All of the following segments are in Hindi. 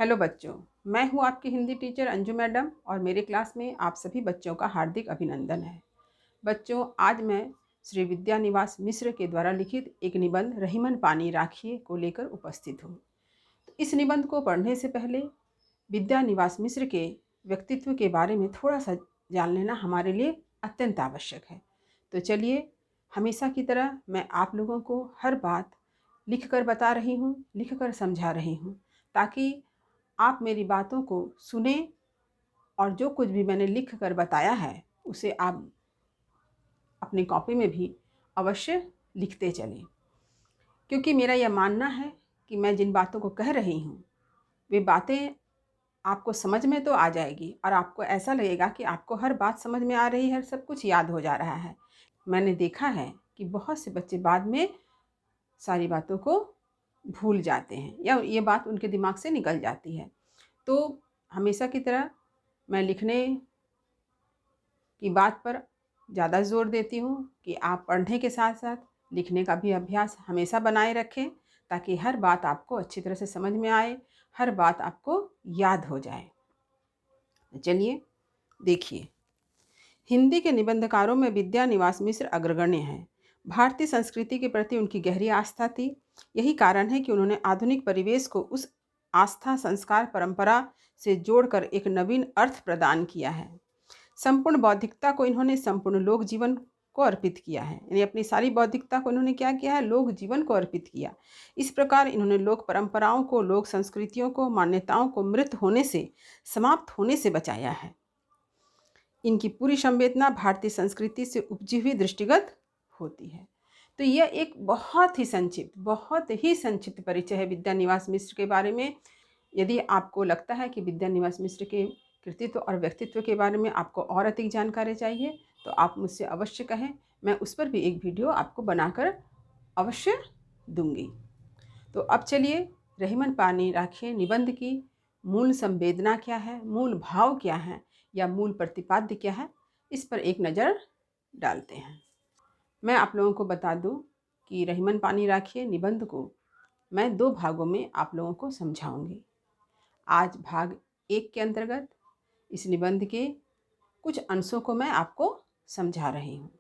हेलो बच्चों, मैं हूँ आपकी हिंदी टीचर अंजू मैडम और मेरे क्लास में आप सभी बच्चों का हार्दिक अभिनंदन है। बच्चों, आज मैं श्री विद्या निवास मिश्र के द्वारा लिखित एक निबंध रहीमन पानी राखिए को लेकर उपस्थित हूँ। तो इस निबंध को पढ़ने से पहले विद्या निवास मिश्र के व्यक्तित्व के बारे में थोड़ा सा जान लेना हमारे लिए अत्यंत आवश्यक है। तो चलिए, हमेशा की तरह मैं आप लोगों को हर बात लिख कर बता रही हूँ, लिख कर समझा रही हूँ, ताकि आप मेरी बातों को सुने और जो कुछ भी मैंने लिख कर बताया है उसे आप अपनी कॉपी में भी अवश्य लिखते चलें। क्योंकि मेरा यह मानना है कि मैं जिन बातों को कह रही हूँ वे बातें आपको समझ में तो आ जाएगी और आपको ऐसा लगेगा कि आपको हर बात समझ में आ रही है, सब कुछ याद हो जा रहा है। मैंने देखा है कि बहुत से बच्चे बाद में सारी बातों को भूल जाते हैं या ये बात उनके दिमाग से निकल जाती है। तो हमेशा की तरह मैं लिखने की बात पर ज़्यादा ज़ोर देती हूँ कि आप पढ़ने के साथ साथ लिखने का भी अभ्यास हमेशा बनाए रखें, ताकि हर बात आपको अच्छी तरह से समझ में आए, हर बात आपको याद हो जाए। चलिए देखिए, हिंदी के निबंधकारों में विद्या निवास मिश्र अग्रगण्य हैं। भारतीय संस्कृति के प्रति उनकी गहरी आस्था थी। यही कारण है कि उन्होंने आधुनिक परिवेश को उस आस्था, संस्कार, परंपरा से जोड़कर एक नवीन अर्थ प्रदान किया है। संपूर्ण बौद्धिकता को इन्होंने संपूर्ण लोक जीवन को अर्पित किया है, यानी अपनी सारी बौद्धिकता को इन्होंने क्या किया है, लोक जीवन को अर्पित किया। इस प्रकार इन्होंने लोक परंपराओं को, लोक संस्कृतियों को, मान्यताओं को मृत होने से, समाप्त होने से बचाया है। इनकी पूरी संवेदना भारतीय संस्कृति से उपजी हुई दृष्टिगत होती है। तो यह एक बहुत ही संक्षिप्त परिचय है विद्या निवास मिश्र के बारे में। यदि आपको लगता है कि विद्या निवास मिश्र के कृतित्व और व्यक्तित्व के बारे में आपको और अधिक जानकारी चाहिए तो आप मुझसे अवश्य कहें, मैं उस पर भी एक वीडियो आपको बनाकर अवश्य दूंगी। तो अब चलिए, रहीमन पानी राखिए निबंध की मूल संवेदना क्या है, मूल भाव क्या है या मूल प्रतिपाद्य क्या है, इस पर एक नज़र डालते हैं। मैं आप लोगों को बता दूं कि रहीमन पानी राखिए निबंध को मैं 2 भागों में आप लोगों को समझाऊंगी। आज भाग 1 के अंतर्गत इस निबंध के कुछ अंशों को मैं आपको समझा रही हूँ।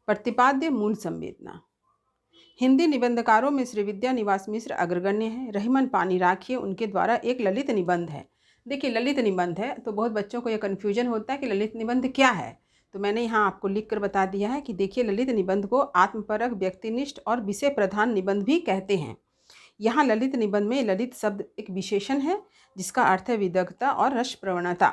प्रतिपाद्य मूल संवेदना। हिंदी निबंधकारों में श्री विद्या निवास मिश्र अग्रगण्य है। रहीमन पानी राखिए उनके द्वारा एक ललित निबंध है। देखिए, ललित निबंध है तो बहुत बच्चों को यह कन्फ्यूजन होता है कि ललित निबंध क्या है। तो मैंने यहाँ आपको लिख कर बता दिया है कि देखिए, ललित निबंध को आत्मपरक, व्यक्तिनिष्ठ और विषय प्रधान निबंध भी कहते हैं। यहाँ ललित निबंध में ललित शब्द एक विशेषण है जिसका अर्थ है विदग्धता और रस प्रवणता।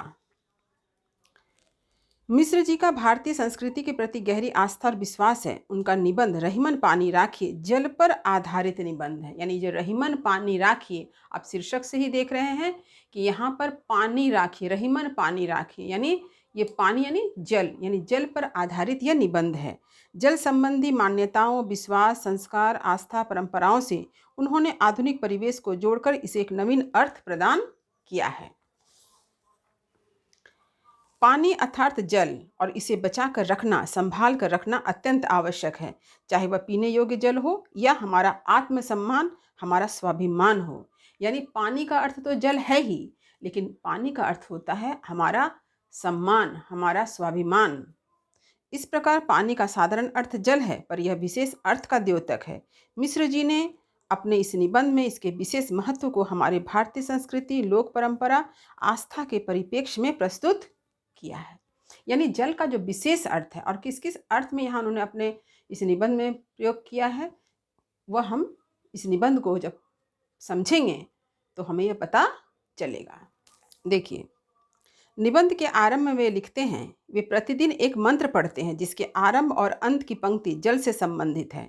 मिश्र जी का भारतीय संस्कृति के प्रति गहरी आस्था और विश्वास है। उनका निबंध रहीमन पानी राखिए जल पर आधारित निबंध है। यानी जो रहीमन पानी राखिए, आप शीर्षक से ही देख रहे हैं कि यहाँ पर पानी राखिए, रहीमन पानी राखिए, यानी ये पानी यानी जल, यानी जल पर आधारित यह निबंध है। जल संबंधी मान्यताओं, विश्वास, संस्कार, आस्था, परंपराओं से उन्होंने आधुनिक परिवेश को जोड़कर इसे एक नवीन अर्थ प्रदान किया है। पानी अर्थात जल और इसे बचा कर रखना, संभाल कर रखना अत्यंत आवश्यक है, चाहे वह पीने योग्य जल हो या हमारा आत्मसम्मान, हमारा स्वाभिमान हो। यानी पानी का अर्थ तो जल है ही, लेकिन पानी का अर्थ होता है हमारा सम्मान, हमारा स्वाभिमान। इस प्रकार पानी का साधारण अर्थ जल है, पर यह विशेष अर्थ का द्योतक है। मिश्र जी ने अपने इस निबंध में इसके विशेष महत्व को हमारे भारतीय संस्कृति, लोक परंपरा, आस्था के परिप्रेक्ष्य में प्रस्तुत किया है। यानी जल का जो विशेष अर्थ है और किस किस अर्थ में यहाँ उन्होंने अपने इस निबंध में प्रयोग किया है, वह हम इस निबंध को जब समझेंगे तो हमें यह पता चलेगा। देखिए, निबंध के आरंभ में वे लिखते हैं, वे प्रतिदिन एक मंत्र पढ़ते हैं जिसके आरंभ और अंत की पंक्ति जल से संबंधित है।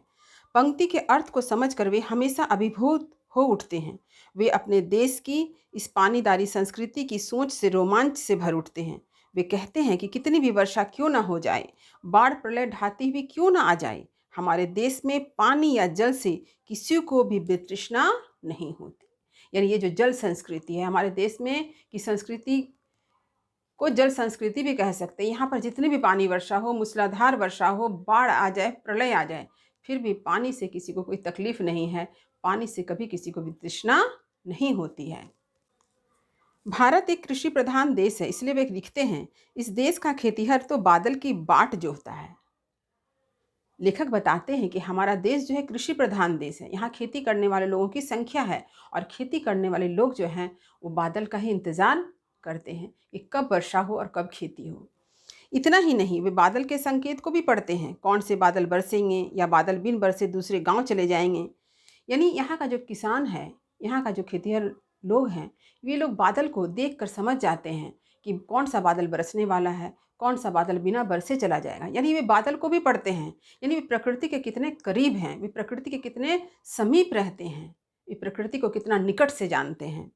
पंक्ति के अर्थ को समझकर वे हमेशा अभिभूत हो उठते हैं। वे अपने देश की इस पानीदारी संस्कृति की सोच से, रोमांच से भर उठते हैं। वे कहते हैं कि कितनी भी वर्षा क्यों ना हो जाए, बाढ़ प्रलय ढाती हुई क्यों ना आ जाए, हमारे देश में पानी या जल से किसी को भी वितृष्णा नहीं होती। यानी ये जो जल संस्कृति है हमारे देश में की संस्कृति को जल संस्कृति भी कह सकते हैं। यहाँ पर जितनी भी पानी वर्षा हो, मूसलाधार वर्षा हो, बाढ़ आ जाए, प्रलय आ जाए, फिर भी पानी से किसी को कोई तकलीफ नहीं है। पानी से कभी किसी को भी तृष्णा नहीं होती है। भारत एक कृषि प्रधान देश है, इसलिए वे लिखते हैं, इस देश का खेतिहर तो बादल की बाट जोहता है। लेखक बताते हैं कि हमारा देश जो है कृषि प्रधान देश है। यहाँ खेती करने वाले लोगों की संख्या है और खेती करने वाले लोग जो हैं वो बादल का ही इंतज़ार करते हैं कि कब वर्षा हो और कब खेती हो। इतना ही नहीं, वे बादल के संकेत को भी पढ़ते हैं, कौन से बादल बरसेंगे या बादल बिन बरसे दूसरे गांव चले जाएंगे। यानी यहाँ का जो किसान है, यहाँ का जो खेतिहर लोग हैं, वे लोग बादल को देख कर समझ जाते हैं कि कौन सा बादल बरसने वाला है, कौन सा बादल बिना बरसे चला जाएगा। यानी वे बादल को भी पढ़ते हैं। यानी वे प्रकृति के कितने करीब हैं, वे प्रकृति के कितने समीप रहते हैं, वे प्रकृति को कितना निकट से जानते हैं।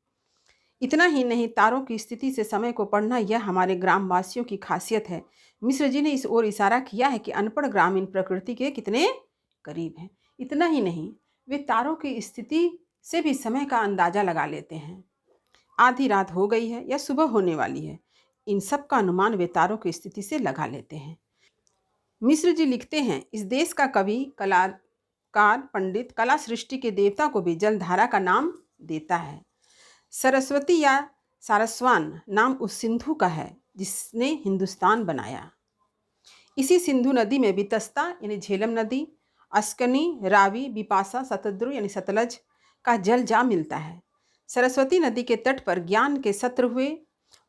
इतना ही नहीं, तारों की स्थिति से समय को पढ़ना यह हमारे ग्रामवासियों की खासियत है। मिश्र जी ने इस ओर इशारा किया है कि अनपढ़ ग्रामीण प्रकृति के कितने करीब हैं। इतना ही नहीं, वे तारों की स्थिति से भी समय का अंदाज़ा लगा लेते हैं। आधी रात हो गई है या सुबह होने वाली है, इन सब का अनुमान वे तारों की स्थिति से लगा लेते हैं। मिश्र जी लिखते हैं, इस देश का कवि, कलाकार, पंडित कला सृष्टि के देवता को भी जलधारा का नाम देता है। सरस्वती या सारस्वान नाम उस सिंधु का है जिसने हिंदुस्तान बनाया। इसी सिंधु नदी में वितस्ता यानी झेलम नदी, अस्कनी, रावी, बिपाशा, शतद्रु यानी सतलज का जल जा मिलता है। सरस्वती नदी के तट पर ज्ञान के सत्र हुए,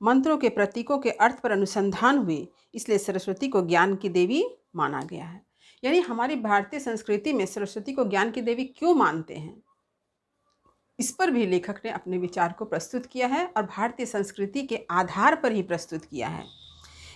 मंत्रों के प्रतीकों के अर्थ पर अनुसंधान हुए, इसलिए सरस्वती को ज्ञान की देवी माना गया है। यानी हमारी भारतीय संस्कृति में सरस्वती को ज्ञान की देवी क्यों मानते हैं, इस पर भी लेखक ने अपने विचार को प्रस्तुत किया है और भारतीय संस्कृति के आधार पर ही प्रस्तुत किया है।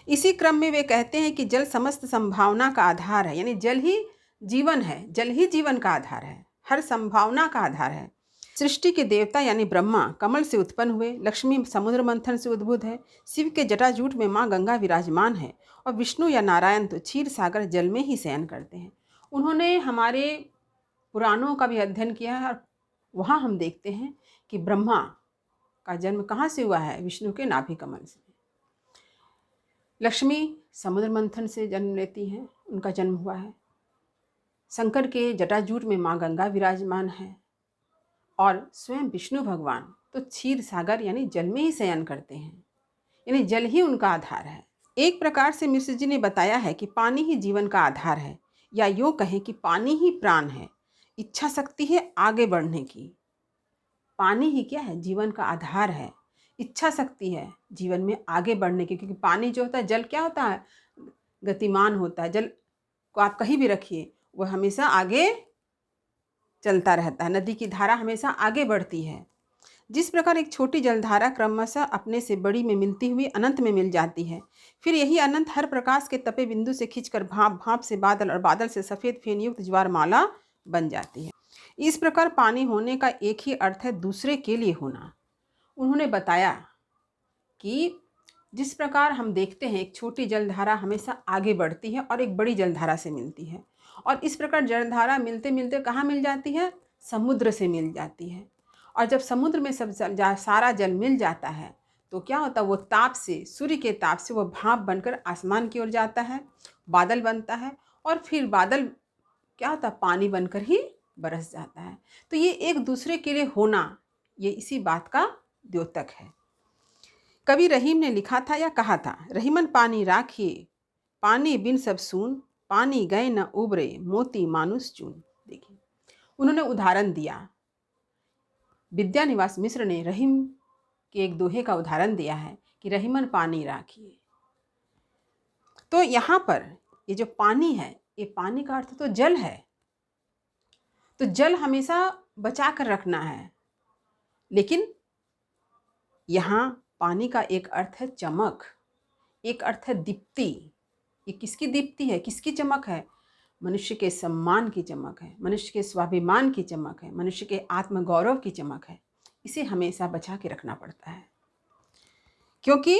इसी क्रम में वे कहते हैं कि जल समस्त संभावना का आधार है। यानी जल ही जीवन है, जल ही जीवन का आधार है, हर संभावना का आधार है। सृष्टि के देवता यानी ब्रह्मा कमल से उत्पन्न हुए, लक्ष्मी समुद्र मंथन से उद्भूत है, शिव के जटाजूट में माँ गंगा विराजमान है और विष्णु या नारायण तो क्षीर सागर जल में ही शयन करते हैं। उन्होंने हमारे पुराणों का भी अध्ययन किया है और वहाँ हम देखते हैं कि ब्रह्मा का जन्म कहाँ से हुआ है, विष्णु के नाभि कमल से। लक्ष्मी समुद्र मंथन से जन्म लेती हैं, उनका जन्म हुआ है। शंकर के जटाजूट में माँ गंगा विराजमान है और स्वयं विष्णु भगवान तो क्षीर सागर यानी जल में ही शयन करते हैं। यानी जल ही उनका आधार है। एक प्रकार से मिश्र जी ने बताया है कि पानी ही जीवन का आधार है, या यूँ कहें कि पानी ही प्राण है, इच्छा शक्ति है आगे बढ़ने की। पानी ही क्या है, जीवन का आधार है, इच्छा शक्ति है जीवन में आगे बढ़ने की। क्योंकि पानी जो होता है, जल क्या होता है, गतिमान होता है। जल को आप कहीं भी रखिए, वह हमेशा आगे चलता रहता है। नदी की धारा हमेशा आगे बढ़ती है। जिस प्रकार एक छोटी जलधारा क्रमशः अपने से बड़ी में मिलती हुई अनंत में मिल जाती है, फिर यही अनंत हर प्रकाश के तपे बिंदु से खींचकर भाप, भाप से बादल और बादल से सफ़ेद फेन युक्त ज्वारमाला बन जाती है। इस प्रकार पानी होने का एक ही अर्थ है, दूसरे के लिए होना। उन्होंने बताया कि जिस प्रकार हम देखते हैं एक छोटी जलधारा हमेशा आगे बढ़ती है और एक बड़ी जलधारा से मिलती है, और इस प्रकार जलधारा मिलते मिलते कहाँ मिल जाती है, समुद्र से मिल जाती है। और जब समुद्र में सब सारा जल मिल जाता है तो क्या होता है, वो ताप से, सूर्य के ताप से वो भाप बनकर आसमान की ओर जाता है, बादल बनता है, और फिर बादल क्या होता है, पानी बनकर ही बरस जाता है। तो ये एक दूसरे के लिए होना, ये इसी बात का द्योतक है। कवि रहीम ने लिखा था या कहा था, रहीमन पानी राखिए, पानी बिन सब सून, पानी गए न उबरे, मोती मानुस चून। देखिए, उन्होंने उदाहरण दिया। विद्यानिवास मिश्र ने रहीम के एक दोहे का उदाहरण दिया है कि रहीमन पानी राखिए। तो यहाँ पर ये जो पानी है, ये पानी का अर्थ तो जल है, तो जल हमेशा बचा कर रखना है। लेकिन यहाँ पानी का एक अर्थ है चमक, एक अर्थ है दीप्ति। ये किसकी दीप्ति है, किसकी चमक है? मनुष्य के सम्मान की चमक है, मनुष्य के स्वाभिमान की चमक है, मनुष्य के आत्मगौरव की चमक है। इसे हमेशा बचा के रखना पड़ता है, क्योंकि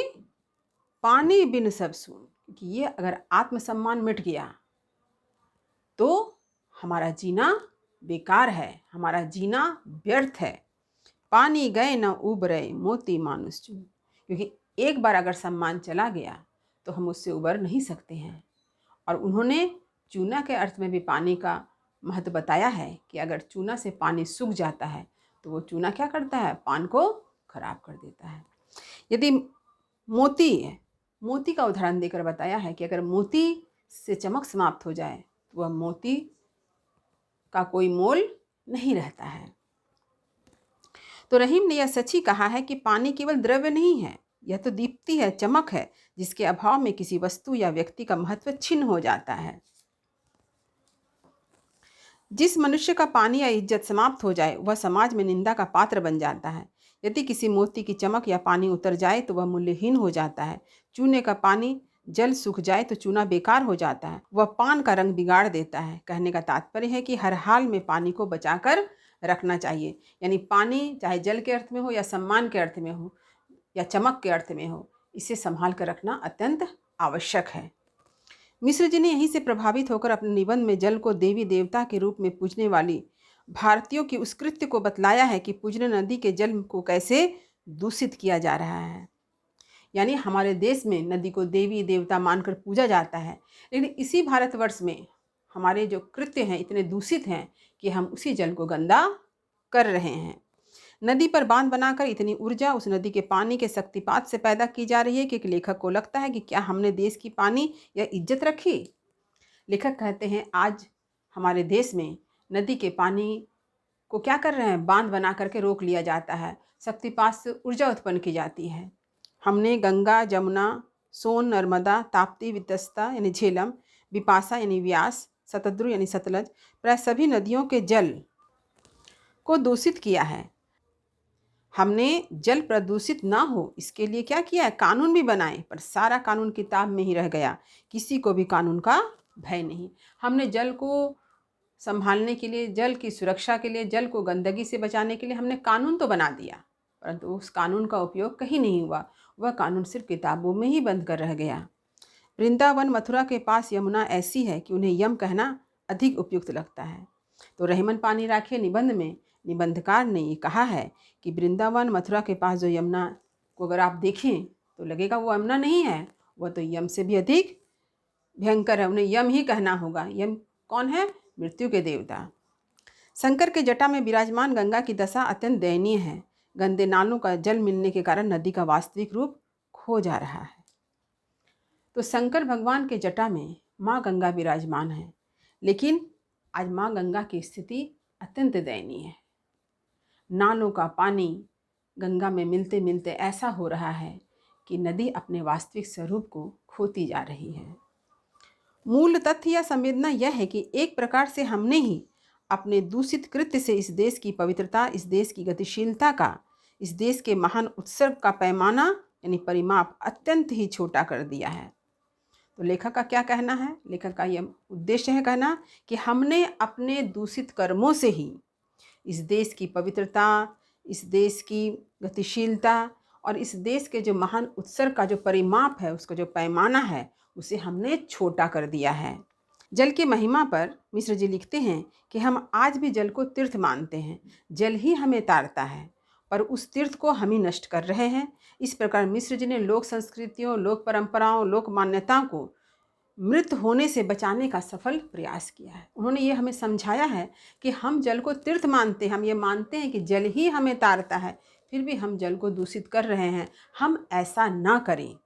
पानी बिन सब सून, क्योंकि ये अगर आत्मसम्मान मिट गया तो हमारा जीना बेकार है, हमारा जीना व्यर्थ है। पानी गए न उबरे, मोती मानुस चून। क्योंकि एक बार अगर सम्मान चला गया तो हम उससे उबर नहीं सकते हैं। और उन्होंने चूना के अर्थ में भी पानी का महत्व बताया है कि अगर चूना से पानी सूख जाता है तो वो चूना क्या करता है, पान को खराब कर देता है। यदि मोती है, मोती का उदाहरण देकर बताया है कि अगर मोती से चमक समाप्त हो जाए तो वह मोती का कोई मोल नहीं रहता है। तो रहीम ने यह सच ही कहा है कि पानी केवल द्रव्य नहीं है, यह तो दीप्ति है, चमक है, जिसके अभाव में किसी वस्तु या व्यक्ति का महत्व छिन्न हो जाता है। जिस मनुष्य का पानी या इज्जत समाप्त हो जाए वह समाज में निंदा का पात्र बन जाता है। यदि किसी मोती की चमक या पानी उतर जाए तो वह मूल्यहीन हो जाता है। चूने का पानी जल सूख जाए तो चूना बेकार हो जाता है, वह पान का रंग बिगाड़ देता है। कहने का तात्पर्य है कि हर हाल में पानी को बचाकर रखना चाहिए। यानी पानी चाहे जल के अर्थ में हो या सम्मान के अर्थ में हो या चमक के अर्थ में हो, इसे संभाल कर रखना अत्यंत आवश्यक है। मिश्र जी ने यहीं से प्रभावित होकर अपने निबंध में जल को देवी देवता के रूप में पूजने वाली भारतीयों की उस कृत्य को बतलाया है कि पूजने नदी के जल को कैसे दूषित किया जा रहा है। यानी हमारे देश में नदी को देवी देवता मानकर पूजा जाता है, लेकिन इसी भारतवर्ष में हमारे जो कृत्य हैं इतने दूषित हैं कि हम उसी जल को गंदा कर रहे हैं। नदी पर बांध बनाकर इतनी ऊर्जा उस नदी के पानी के शक्तिपात से पैदा की जा रही है कि लेखक को लगता है कि क्या हमने देश की पानी या इज्जत रखी। लेखक कहते हैं आज हमारे देश में नदी के पानी को क्या कर रहे हैं, बांध बना करके रोक लिया जाता है, शक्तिपात से ऊर्जा उत्पन्न की जाती है। हमने गंगा, जमुना, सोन, नर्मदा, ताप्ती, वितस्ता यानी झेलम, बिपाशा यानी व्यास, शतद्रु यानी सतलज, प्राय सभी नदियों के जल को दूषित किया है। हमने जल प्रदूषित ना हो इसके लिए क्या किया है, कानून भी बनाए, पर सारा कानून किताब में ही रह गया, किसी को भी कानून का भय नहीं। हमने जल को संभालने के लिए, जल की सुरक्षा के लिए, जल को गंदगी से बचाने के लिए हमने कानून तो बना दिया, परंतु उस कानून का उपयोग कहीं नहीं हुआ। वह कानून सिर्फ किताबों में ही बंद कर रह गया। वृंदावन मथुरा के पास यमुना ऐसी है कि उन्हें यम कहना अधिक उपयुक्त लगता है। तो रहीमन पानी राखे निबंध में निबंधकार ने ये कहा है कि वृंदावन मथुरा के पास जो यमुना को अगर आप देखें तो लगेगा वो यमुना नहीं है, वह तो यम से भी अधिक भयंकर है, उन्हें यम ही कहना होगा। यम कौन है? मृत्यु के देवता। शंकर के जटा में विराजमान गंगा की दशा अत्यंत दयनीय है। गंदे नालों का जल मिलने के कारण नदी का वास्तविक रूप खो जा रहा है। तो शंकर भगवान के जटा में माँ गंगा विराजमान है, लेकिन आज माँ गंगा की स्थिति अत्यंत दयनीय है। नालों का पानी गंगा में मिलते मिलते ऐसा हो रहा है कि नदी अपने वास्तविक स्वरूप को खोती जा रही है। मूल तथ्य या संवेदना यह है कि एक प्रकार से हमने ही अपने दूषित कृत्य से इस देश की पवित्रता, इस देश की गतिशीलता का, इस देश के महान उत्सर्ग का पैमाना यानी परिमाप अत्यंत ही छोटा कर दिया है। तो लेखक का क्या कहना है? लेखक का यह उद्देश्य है कहना कि हमने अपने दूषित कर्मों से ही इस देश की पवित्रता, इस देश की गतिशीलता और इस देश के जो महान उत्सर्ग का जो परिमाप है, उसका जो पैमाना है, उसे हमने छोटा कर दिया है। जल की महिमा पर मिश्र जी लिखते हैं कि हम आज भी जल को तीर्थ मानते हैं, जल ही हमें तारता है, पर उस तीर्थ को हम ही नष्ट कर रहे हैं। इस प्रकार मिश्र जी ने लोक संस्कृतियों, लोक परंपराओं, लोक मान्यताओं को मृत होने से बचाने का सफल प्रयास किया है। उन्होंने ये हमें समझाया है कि हम जल को तीर्थ मानते हैं, हम ये मानते हैं कि जल ही हमें तारता है, फिर भी हम जल को दूषित कर रहे हैं। हम ऐसा ना करें।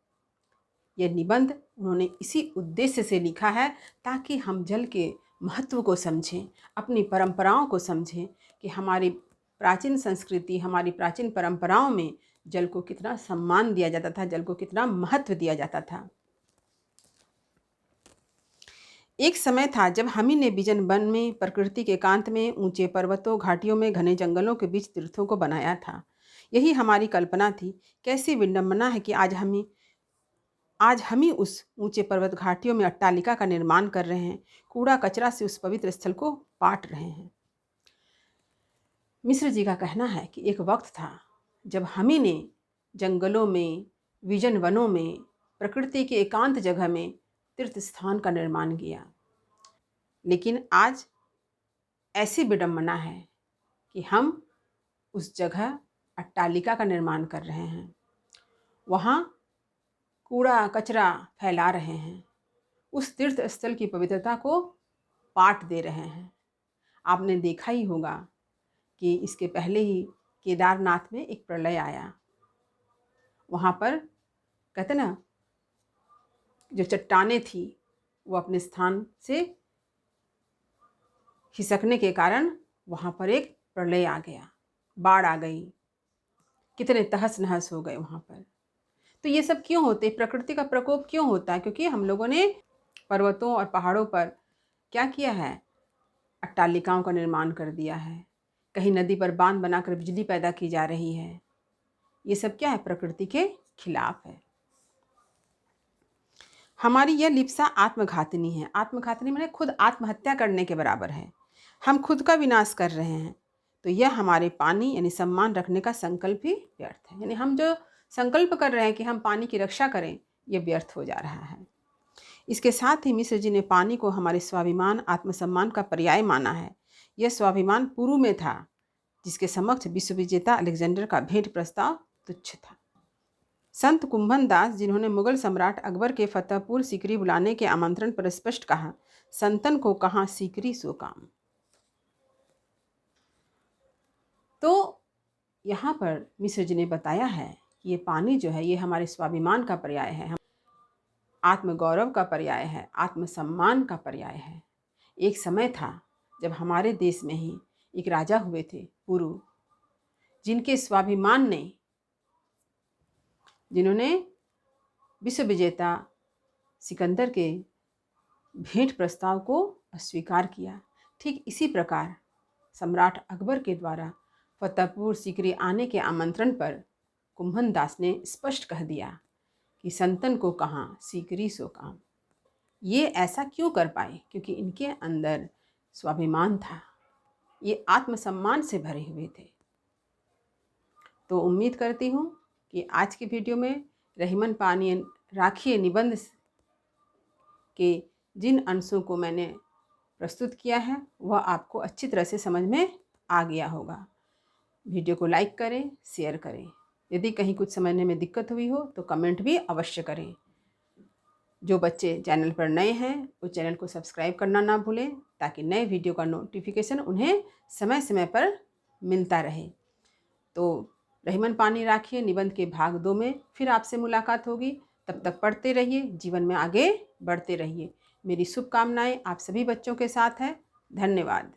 यह निबंध उन्होंने इसी उद्देश्य से लिखा है ताकि हम जल के महत्व को समझें, अपनी परंपराओं को समझें कि हमारी प्राचीन संस्कृति, हमारी प्राचीन परंपराओं में जल को कितना सम्मान दिया जाता था, जल को कितना महत्व दिया जाता था। एक समय था जब हम ही ने बिजन वन में, प्रकृति के एकांत में, ऊंचे पर्वतों, घाटियों में, घने जंगलों के बीच तीर्थों को बनाया था। यही हमारी कल्पना थी। कैसी विडंबना है कि आज हम ही उस ऊंचे पर्वत घाटियों में अट्टालिका का निर्माण कर रहे हैं, कूड़ा कचरा से उस पवित्र स्थल को पाट रहे हैं। मिश्र जी का कहना है कि एक वक्त था जब हम ही ने जंगलों में, विजन वनों में, प्रकृति के एकांत जगह में तीर्थ स्थान का निर्माण किया, लेकिन आज ऐसी विडंबना है कि हम उस जगह अट्टालिका का निर्माण कर रहे हैं, वहाँ कूड़ा कचरा फैला रहे हैं, उस तीर्थ स्थल की पवित्रता को पाट दे रहे हैं। आपने देखा ही होगा कि इसके पहले ही केदारनाथ में एक प्रलय आया। वहाँ पर कहते ना, जो चट्टानें थी वो अपने स्थान से खिसकने के कारण वहाँ पर एक प्रलय आ गया, बाढ़ आ गई, कितने तहस नहस हो गए वहाँ पर। तो ये सब क्यों होते, प्रकृति का प्रकोप क्यों होता है? क्योंकि हम लोगों ने पर्वतों और पहाड़ों पर क्या किया है, अट्टालिकाओं का निर्माण कर दिया है, कहीं नदी पर बांध बनाकर बिजली पैदा की जा रही है। ये सब क्या है, प्रकृति के खिलाफ है। हमारी यह लिप्सा आत्मघातनी है। आत्मघातनी माने खुद आत्महत्या करने के बराबर है। हम खुद का विनाश कर रहे हैं। तो यह हमारे पानी यानी सम्मान रखने का संकल्प भी व्यर्थ है। यानी हम जो संकल्प कर रहे हैं कि हम पानी की रक्षा करें, यह व्यर्थ हो जा रहा है। इसके साथ ही मिश्र जी ने पानी को हमारे स्वाभिमान आत्मसम्मान का पर्याय माना है। यह स्वाभिमान पूर्व में था, जिसके समक्ष विश्व विजेता अलेक्जेंडर का भेंट प्रस्ताव तुच्छ था। संत कुंभन दास, जिन्होंने मुगल सम्राट अकबर के फतेहपुर सीकरी बुलाने के आमंत्रण पर स्पष्ट कहा, संतन को कहाँ सीकरी सो काम। तो यहाँ पर मिश्र जी ने बताया है कि ये पानी जो है ये हमारे स्वाभिमान का पर्याय है, आत्मगौरव का पर्याय है, आत्मसम्मान का पर्याय है। एक समय था जब हमारे देश में ही एक राजा हुए थे पुरु, जिनके स्वाभिमान ने, जिन्होंने विश्व विजेता सिकंदर के भेंट प्रस्ताव को अस्वीकार किया। ठीक इसी प्रकार सम्राट अकबर के द्वारा फतेहपुर सीकरी आने के आमंत्रण पर कुंभन दास ने स्पष्ट कह दिया कि संतन को कहाँ सीकरी सो काम। ये ऐसा क्यों कर पाए? क्योंकि इनके अंदर स्वाभिमान था, ये आत्मसम्मान से भरे हुए थे। तो उम्मीद करती हूँ कि आज की वीडियो में रहीमन पानी राखिए निबंध के जिन अंशों को मैंने प्रस्तुत किया है वह आपको अच्छी तरह से समझ में आ गया होगा। वीडियो को लाइक करें, शेयर करें। यदि कहीं कुछ समझने में दिक्कत हुई हो तो कमेंट भी अवश्य करें। जो बच्चे चैनल पर नए हैं वो चैनल को सब्सक्राइब करना ना भूलें, ताकि नए वीडियो का नोटिफिकेशन उन्हें समय समय पर मिलता रहे। तो रहीमन पानी राखिए निबंध के भाग 2 में फिर आपसे मुलाकात होगी। तब तक पढ़ते रहिए, जीवन में आगे बढ़ते रहिए। मेरी शुभकामनाएं आप सभी बच्चों के साथ है। धन्यवाद।